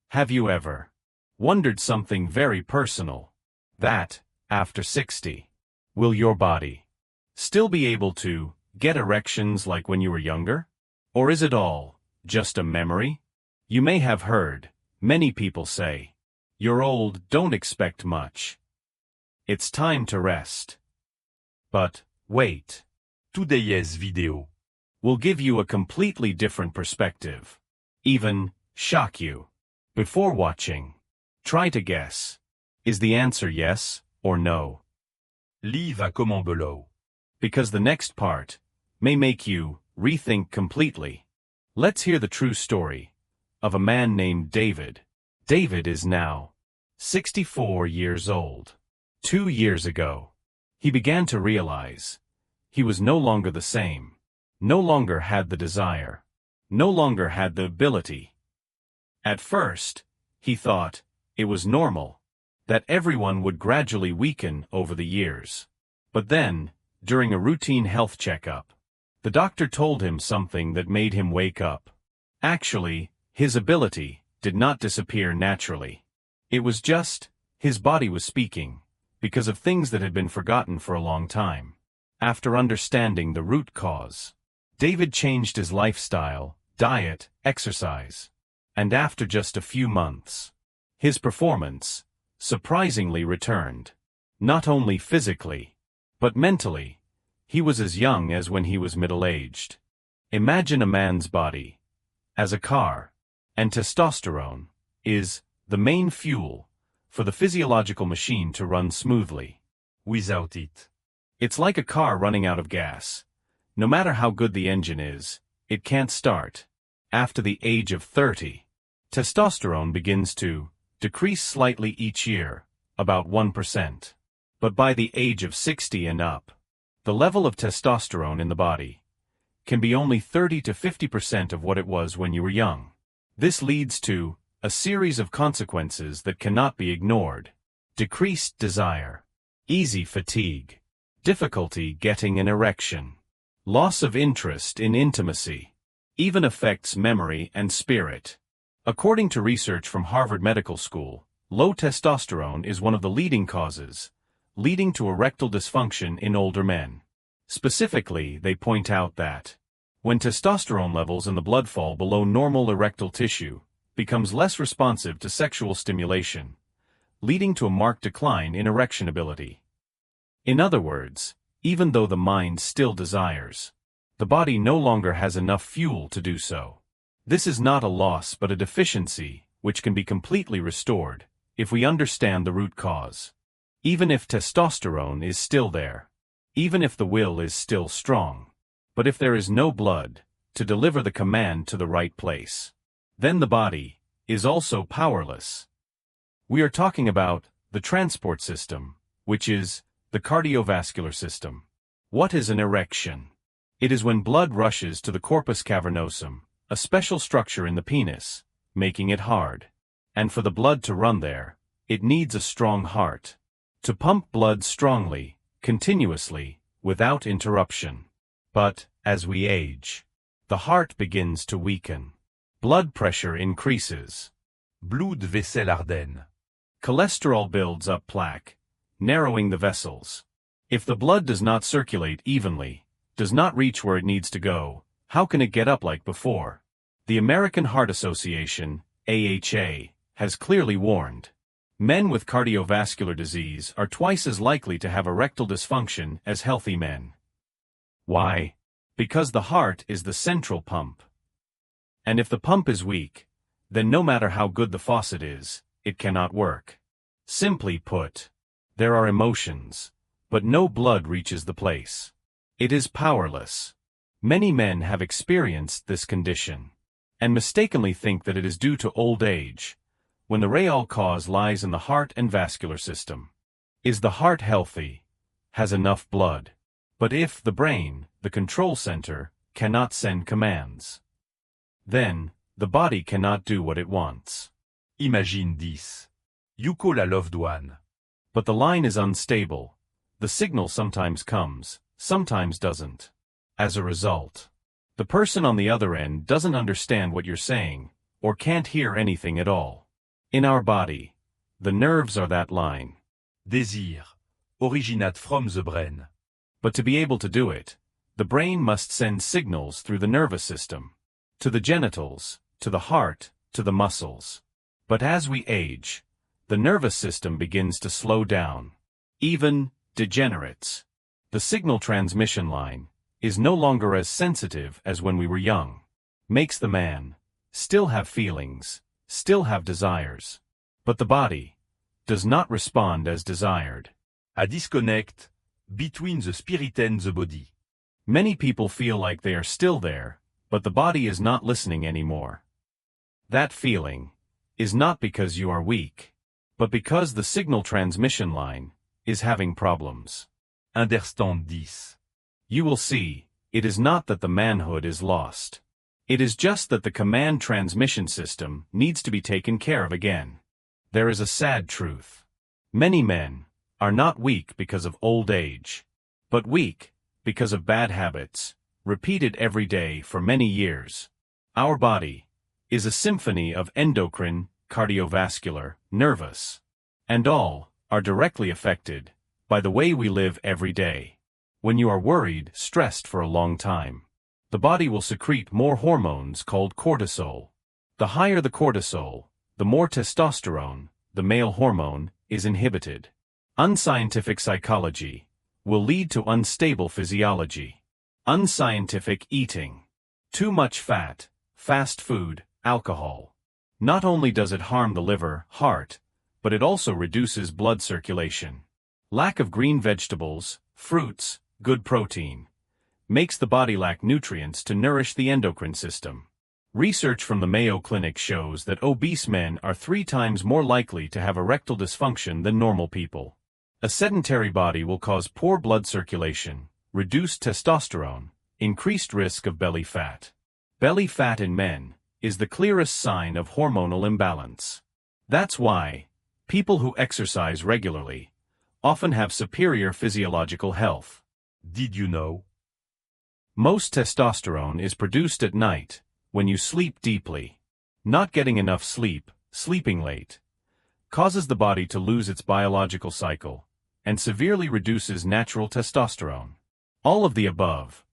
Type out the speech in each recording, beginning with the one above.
Have you ever wondered something very personal? That, after 60, will your body still be able to get erections like when you were younger? Or is it all just a memory? You may have heard many people say, "You're old, don't expect much. It's time to rest." But wait. Today's video Will give you a completely different perspective. Even shock you. Before watching, try to guess. Is the answer yes or no? leave a comment below. Because the next part may make you rethink completely. Let's hear the true story of a man named David. David is now 64 years old. 2 years ago, he began to realize he was no longer the same, no longer had the desire, no longer had the ability. At first, he thought it was normal, that everyone would gradually weaken over the years. But then, during a routine health checkup, the doctor told him something that made him wake up. Actually, his ability did not disappear naturally. It was just, his body was speaking, because of things that had been forgotten for a long time. After understanding the root cause, David changed his lifestyle, diet, exercise. And after just a few months, his performance surprisingly returned. Not only physically, but mentally. He was as young as when he was middle-aged. Imagine a man's body as a car, and testosterone is the main fuel for the physiological machine to run smoothly. Without it, It's like a car running out of gas. No matter how good the engine is, it can't start. After the age of 30, testosterone begins to decrease slightly each year, about 1%. But by the age of 60 and up, the level of testosterone in the body can be only 30 to 50% of what it was when you were young. This leads to a series of consequences that cannot be ignored. Decreased desire, easy fatigue, difficulty getting an erection, loss of interest in intimacy, even affects memory and spirit. According to research from Harvard Medical School, low testosterone is one of the leading causes, leading to erectile dysfunction in older men. Specifically, they point out that when testosterone levels in the blood fall below normal, erectile tissue becomes less responsive to sexual stimulation, leading to a marked decline in erection ability. In other words, even though the mind still desires, the body no longer has enough fuel to do so. This is not a loss but a deficiency, which can be completely restored if we understand the root cause. Even if testosterone is still there, even if the will is still strong, but if there is no blood to deliver the command to the right place, then the body is also powerless. We are talking about the transport system, which is the cardiovascular system. What is an erection? It is when blood rushes to the corpus cavernosum, a special structure in the penis, making it hard. And for the blood to run there, it needs a strong heart to pump blood strongly, continuously, without interruption. But, as we age, the heart begins to weaken. Blood pressure increases. Bloedvesselarden. Cholesterol builds up plaque, narrowing the vessels. If the blood does not circulate evenly, does not reach where it needs to go, how can it get up like before? The American Heart Association, AHA, has clearly warned. Men with cardiovascular disease are twice as likely to have erectile dysfunction as healthy men. Why? Because the heart is the central pump. And if the pump is weak, then no matter how good the faucet is, it cannot work. Simply put, there are emotions, but no blood reaches the place. It is powerless. Many men have experienced this condition, and mistakenly think that it is due to old age, when the real cause lies in the heart and vascular system. Is the heart healthy? Has enough blood? But if the brain, the control center, cannot send commands, then the body cannot do what it wants. Imagine this. You call a loved one. But the line is unstable. The signal sometimes comes, sometimes doesn't. As a result, the person on the other end doesn't understand what you're saying, or can't hear anything at all. In our body, the nerves are that line. Désir, originate from the brain. But to be able to do it, the brain must send signals through the nervous system, to the genitals, to the heart, to the muscles. But as we age, the nervous system begins to slow down, even degenerates. The signal transmission line is no longer as sensitive as when we were young. Makes the man still have feelings, still have desires. But the body does not respond as desired. A disconnect between the spirit and the body. Many people feel like they are still there, but the body is not listening anymore. That feeling is not because you are weak, but because the signal transmission line is having problems. Understand this. You will see, it is not that the manhood is lost. It is just that the command transmission system needs to be taken care of again. There is a sad truth. Many men are not weak because of old age, but weak because of bad habits, repeated every day for many years. Our body is a symphony of endocrine, cardiovascular, nervous, and all are directly affected by the way we live every day. When you are worried, stressed for a long time, the body will secrete more hormones called cortisol. The higher the cortisol, the more testosterone, the male hormone, is inhibited. Unscientific psychology will lead to unstable physiology. Unscientific eating. Too much fat, fast food, alcohol. Not only does it harm the liver, heart, but it also reduces blood circulation. Lack of green vegetables, fruits, good protein, makes the body lack nutrients to nourish the endocrine system. Research from the Mayo Clinic shows that obese men are 3 times more likely to have erectile dysfunction than normal people. A sedentary body will cause poor blood circulation, reduced testosterone, increased risk of belly fat. Belly fat in men is the clearest sign of hormonal imbalance. That's why people who exercise regularly often have superior physiological health. Did you know? Most testosterone is produced at night, when you sleep deeply. Not getting enough sleep, sleeping late, causes the body to lose its biological cycle, and severely reduces natural testosterone. All of the above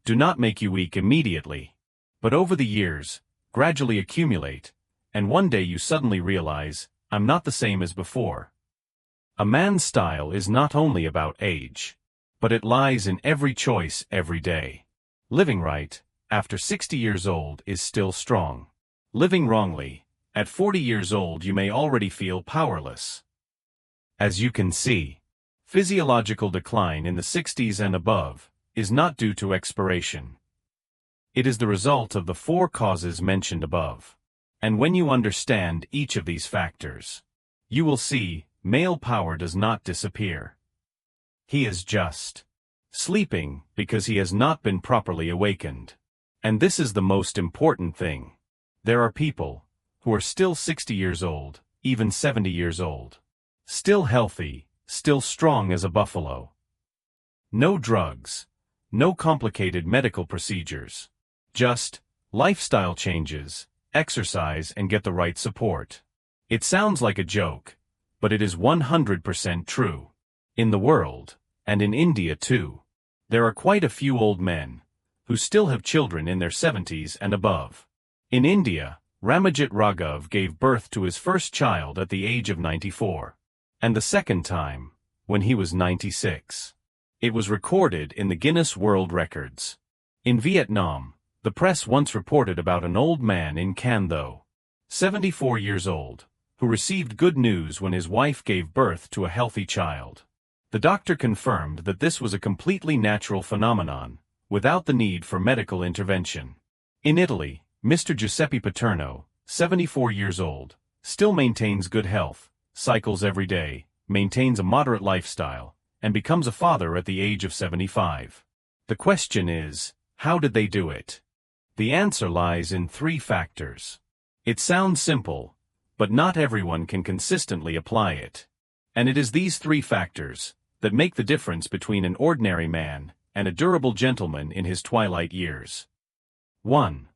do not make you weak immediately, but over the years, gradually accumulate, and one day you suddenly realize, I'm not the same as before. A man's style is not only about age, but it lies in every choice every day. Living right, after 60 years old, is still strong. Living wrongly, at 40 years old you may already feel powerless. As you can see, physiological decline in the 60s and above is not due to expiration. It is the result of the 4 causes mentioned above. And when you understand each of these factors, you will see, male power does not disappear. He is just sleeping because he has not been properly awakened. And this is the most important thing. There are people who are still 60 years old, even 70 years old. Still healthy, still strong as a buffalo. No drugs, no complicated medical procedures. Just lifestyle changes, exercise and get the right support. It sounds like a joke, but it is 100% true. In the world, and in India too, there are quite a few old men who still have children in their 70s and above. In India, Ramajit Raghav gave birth to his first child at the age of 94, and the second time, when he was 96. It was recorded in the Guinness World Records. In Vietnam, the press once reported about an old man in Can Tho, 74 years old, who received good news when his wife gave birth to a healthy child. The doctor confirmed that this was a completely natural phenomenon, without the need for medical intervention. In Italy, Mr. Giuseppe Paterno, 74 years old, still maintains good health, cycles every day, maintains a moderate lifestyle, and becomes a father at the age of 75. The question is, how did they do it? The answer lies in 3 factors. It sounds simple, but not everyone can consistently apply it. And it is these 3 factors that make the difference between an ordinary man and a durable gentleman in his twilight years. 1.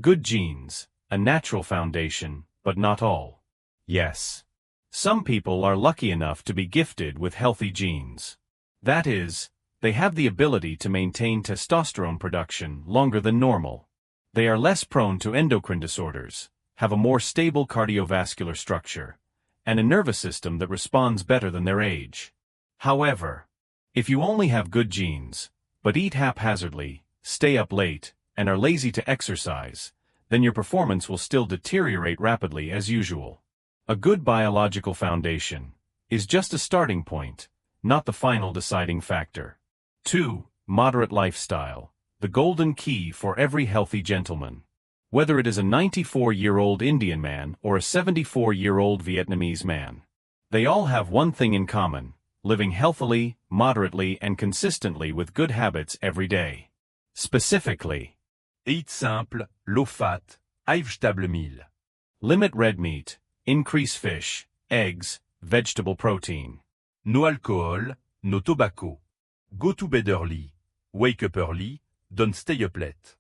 Good genes, a natural foundation, but not all. Yes. Some people are lucky enough to be gifted with healthy genes. That is, they have the ability to maintain testosterone production longer than normal. They are less prone to endocrine disorders, have a more stable cardiovascular structure, and a nervous system that responds better than their age. However, if you only have good genes, but eat haphazardly, stay up late, and are lazy to exercise, then your performance will still deteriorate rapidly as usual. A good biological foundation is just a starting point, not the final deciding factor. 2. Moderate lifestyle, the golden key for every healthy gentleman. Whether it is a 94-year-old Indian man or a 74-year-old Vietnamese man, they all have one thing in common: living healthily, moderately, and consistently with good habits every day. Specifically, eat simple, low fat, high vegetable meal. Limit red meat, increase fish, eggs, vegetable protein. No alcohol, no tobacco. Go to bed early. Wake up early, don't stay up late.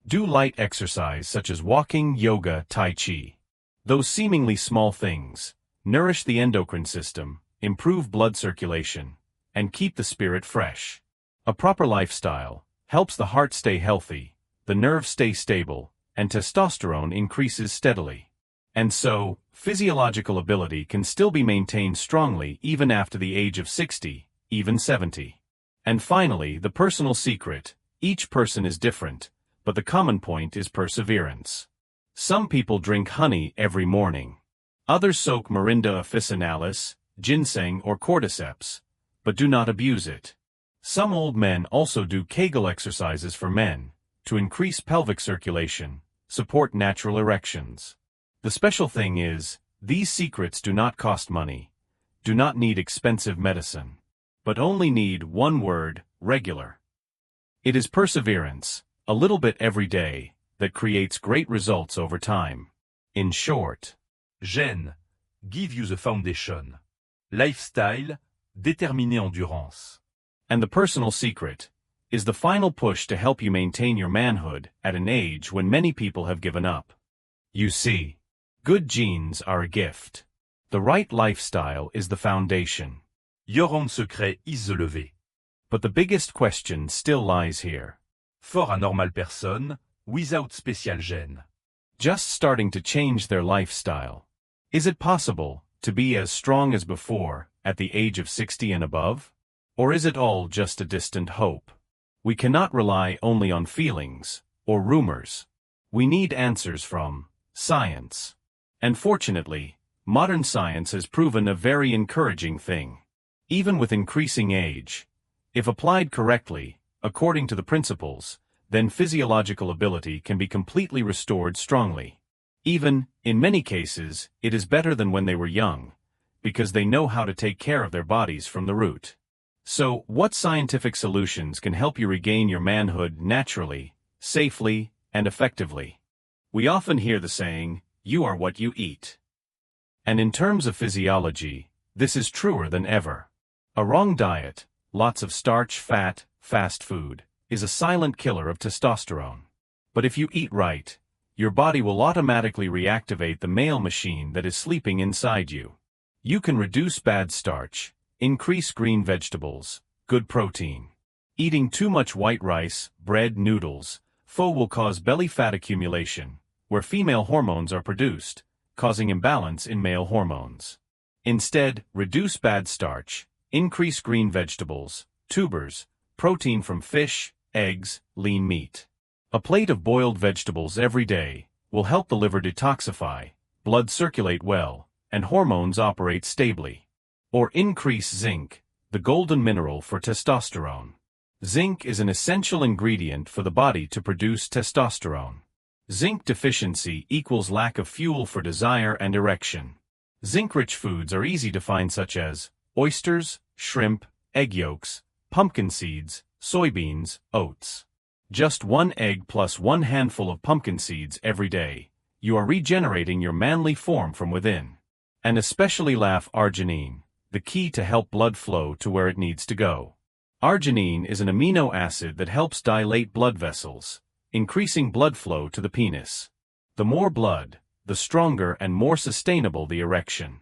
Do light exercise such as walking, yoga, tai chi. Those seemingly small things nourish the endocrine system, improve blood circulation, and keep the spirit fresh. A proper lifestyle helps the heart stay healthy, the nerves stay stable, and testosterone increases steadily. And so, physiological ability can still be maintained strongly even after the age of 60, even 70. And finally, the personal secret: each person is different, but the common point is perseverance. Some people drink honey every morning. Others soak Morinda officinalis, ginseng or cordyceps, but do not abuse it. Some old men also do Kegel exercises for men, to increase pelvic circulation, support natural erections. The special thing is, these secrets do not cost money, do not need expensive medicine, but only need one word: regular. It is perseverance, a little bit every day, that creates great results over time. In short, Gènes, give you the foundation. Lifestyle, déterminer endurance. And the personal secret is the final push to help you maintain your manhood at an age when many people have given up. You see, good genes are a gift. The right lifestyle is the foundation. Your own secret is the lever. But the biggest question still lies here. For a normal person, without special gènes. Just starting to change their lifestyle. Is it possible to be as strong as before at the age of 60 and above? Or is it all just a distant hope? We cannot rely only on feelings or rumors. We need answers from science. And fortunately, modern science has proven a very encouraging thing. Even with increasing age, if applied correctly, according to the principles, then physiological ability can be completely restored strongly. Even, in many cases, it is better than when they were young, because they know how to take care of their bodies from the root. So, what scientific solutions can help you regain your manhood naturally, safely, and effectively? We often hear the saying, "You are what you eat." And in terms of physiology, this is truer than ever. A wrong diet, lots of starch, fat, fast food, is a silent killer of testosterone. But if you eat right, your body will automatically reactivate the male machine that is sleeping inside you. You can reduce bad starch, increase green vegetables, good protein. Eating too much white rice, bread, noodles, pho will cause belly fat accumulation, where female hormones are produced, causing imbalance in male hormones. Instead, reduce bad starch, increase green vegetables, tubers, protein from fish, eggs, lean meat. A plate of boiled vegetables every day will help the liver detoxify, blood circulate well, and hormones operate stably. Or increase zinc, the golden mineral for testosterone. Zinc is an essential ingredient for the body to produce testosterone. Zinc deficiency equals lack of fuel for desire and erection. Zinc-rich foods are easy to find, such as oysters, shrimp, egg yolks, pumpkin seeds, soybeans, oats. Just one egg plus one handful of pumpkin seeds every day. You are regenerating your manly form from within. And especially arginine, the key to help blood flow to where it needs to go. Arginine is an amino acid that helps dilate blood vessels, increasing blood flow to the penis. The more blood, the stronger and more sustainable the erection.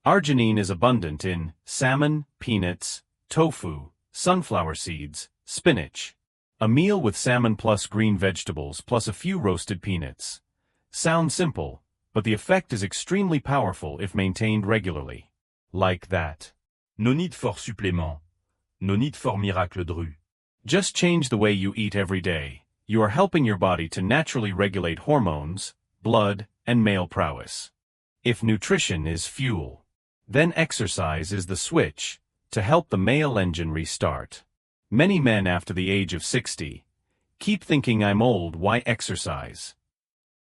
Arginine is abundant in salmon, peanuts, tofu, sunflower seeds, spinach. A meal with salmon plus green vegetables plus a few roasted peanuts. Sounds simple, but the effect is extremely powerful if maintained regularly. Like that. No need for supplément. No need for miracle dru. Just change the way you eat every day. You are helping your body to naturally regulate hormones, blood, and male prowess. If nutrition is fuel, then exercise is the switch to help the male engine restart. Many men after the age of 60 keep thinking I'm old, why exercise?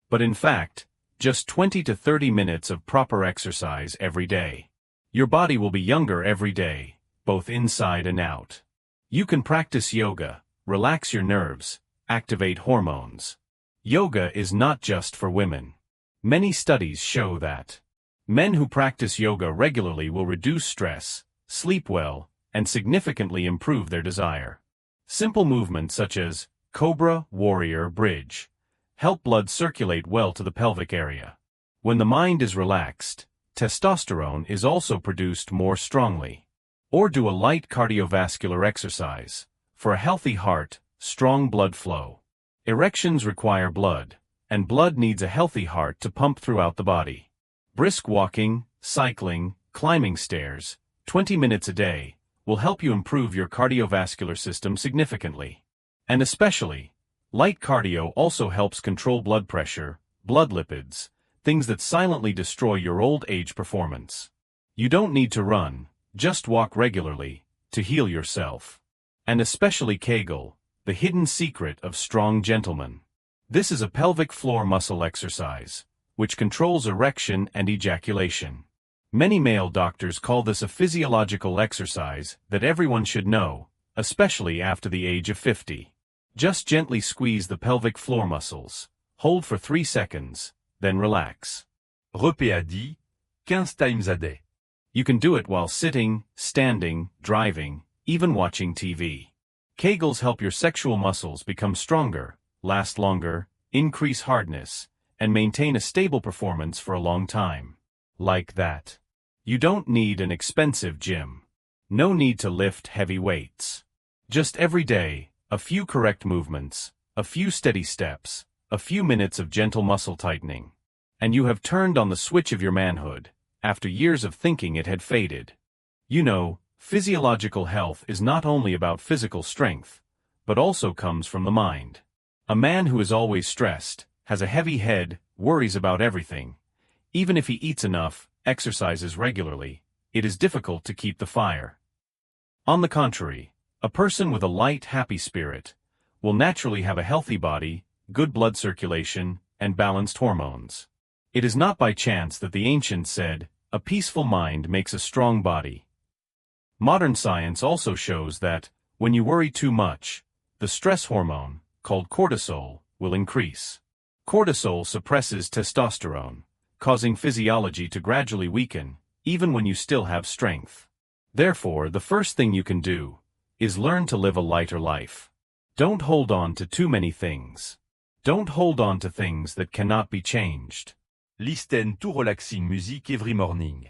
But in fact, just 20 to 30 minutes of proper exercise every day. Your body will be younger every day, both inside and out. You can practice yoga, relax your nerves, activate hormones. Yoga is not just for women. Many studies show that men who practice yoga regularly will reduce stress, sleep well, and significantly improve their desire. Simple movements such as Cobra, Warrior, Bridge help blood circulate well to the pelvic area. When the mind is relaxed, testosterone is also produced more strongly. Or do a light cardiovascular exercise for a healthy heart, strong blood flow. Erections require blood, and blood needs a healthy heart to pump throughout the body. Brisk walking, cycling, climbing stairs, 20 minutes a day, will help you improve your cardiovascular system significantly. And especially, light cardio also helps control blood pressure, blood lipids, things that silently destroy your old age performance. You don't need to run, just walk regularly, to heal yourself. And especially Kegel, the hidden secret of strong gentlemen. This is a pelvic floor muscle exercise, which controls erection and ejaculation. Many male doctors call this a physiological exercise that everyone should know, especially after the age of 50. Just gently squeeze the pelvic floor muscles, hold for 3 seconds, then relax. Repé a dit, 15 times a day. You can do it while sitting, standing, driving, even watching TV. Kegels help your sexual muscles become stronger, last longer, increase hardness, and maintain a stable performance for a long time. Like that. You don't need an expensive gym. No need to lift heavy weights. Just every day, a few correct movements, a few steady steps, a few minutes of gentle muscle tightening. And you have turned on the switch of your manhood, after years of thinking it had faded. You know, physiological health is not only about physical strength, but also comes from the mind. A man who is always stressed, has a heavy head, worries about everything. Even if he eats enough, exercises regularly, it is difficult to keep the fire. On the contrary, a person with a light, happy spirit will naturally have a healthy body, good blood circulation, and balanced hormones. It is not by chance that the ancients said, a peaceful mind makes a strong body. Modern science also shows that, when you worry too much, the stress hormone, called cortisol, will increase. Cortisol suppresses testosterone, causing physiology to gradually weaken, even when you still have strength. Therefore, the first thing you can do is learn to live a lighter life. Don't hold on to too many things. Don't hold on to things that cannot be changed. Listen to relaxing music every morning.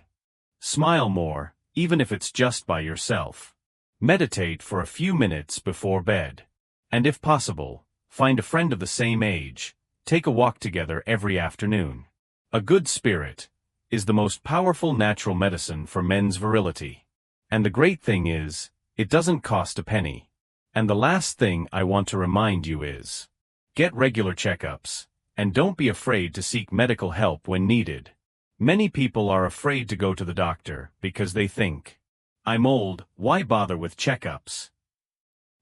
Smile more, even if it's just by yourself. Meditate for a few minutes before bed. And if possible, find a friend of the same age, take a walk together every afternoon. A good spirit is the most powerful natural medicine for men's virility. And the great thing is, it doesn't cost a penny. And the last thing I want to remind you is, get regular checkups, and don't be afraid to seek medical help when needed. Many people are afraid to go to the doctor because they think, I'm old, why bother with checkups?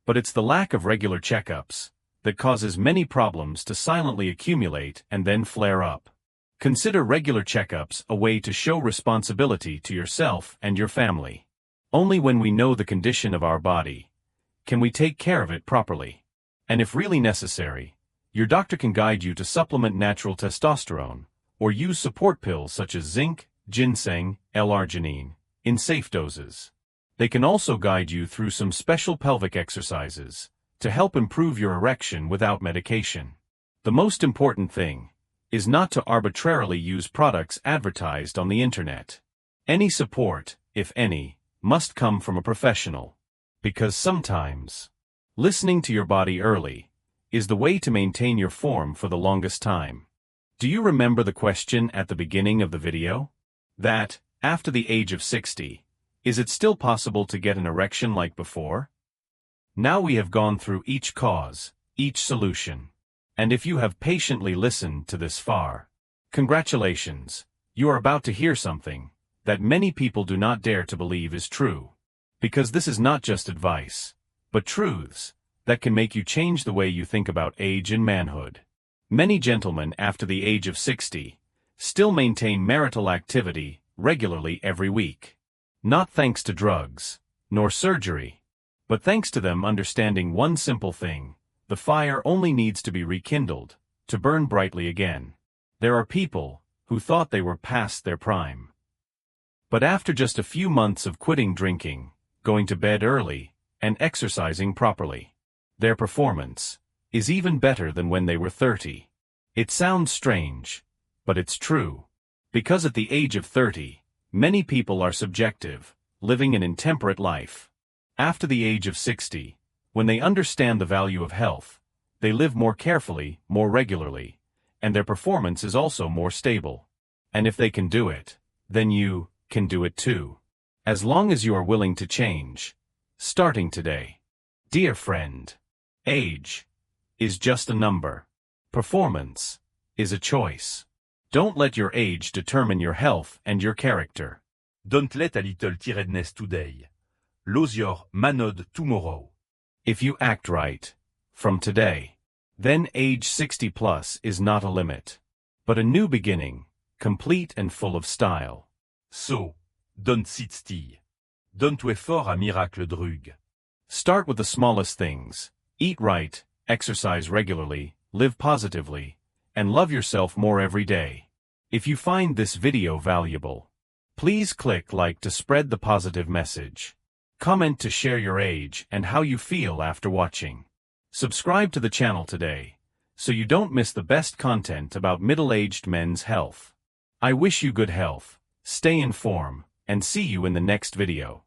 But it's the lack of regular checkups that causes many problems to silently accumulate and then flare up. Consider regular checkups a way to show responsibility to yourself and your family. Only when we know the condition of our body can we take care of it properly. And if really necessary, your doctor can guide you to supplement natural testosterone, or use support pills such as zinc, ginseng, L-arginine, in safe doses. They can also guide you through some special pelvic exercises to help improve your erection without medication. The most important thing is not to arbitrarily use products advertised on the internet. Any support, if any, must come from a professional. Because sometimes, listening to your body early is the way to maintain your form for the longest time. Do you remember the question at the beginning of the video? That, after the age of 60, is it still possible to get an erection like before? Now we have gone through each cause, each solution. And if you have patiently listened to this far, congratulations, you are about to hear something that many people do not dare to believe is true. Because this is not just advice, but truths that can make you change the way you think about age and manhood. Many gentlemen after the age of 60 still maintain marital activity regularly every week. Not thanks to drugs, nor surgery, but thanks to them understanding one simple thing: the fire only needs to be rekindled to burn brightly again. There are people who thought they were past their prime. But after just a few months of quitting drinking, going to bed early, and exercising properly, their performance is even better than when they were 30. It sounds strange, but it's true. Because at the age of 30, many people are subjective, living an intemperate life. After the age of 60, when they understand the value of health, they live more carefully, more regularly, and their performance is also more stable. And if they can do it, then you can do it too. As long as you are willing to change, starting today. Dear friend, age is just a number. Performance is a choice. Don't let your age determine your health and your character. Don't let a little tiredness today lose your manhood tomorrow. If you act right, from today, then age 60 plus is not a limit, but a new beginning, complete and full of style. So, don't sit still. Don't wait for a miracle drug. Start with the smallest things. Eat right, exercise regularly, live positively, and love yourself more every day. If you find this video valuable, please click like to spread the positive message. Comment to share your age and how you feel after watching. Subscribe to the channel today, so you don't miss the best content about middle-aged men's health. I wish you good health, stay in form, and see you in the next video.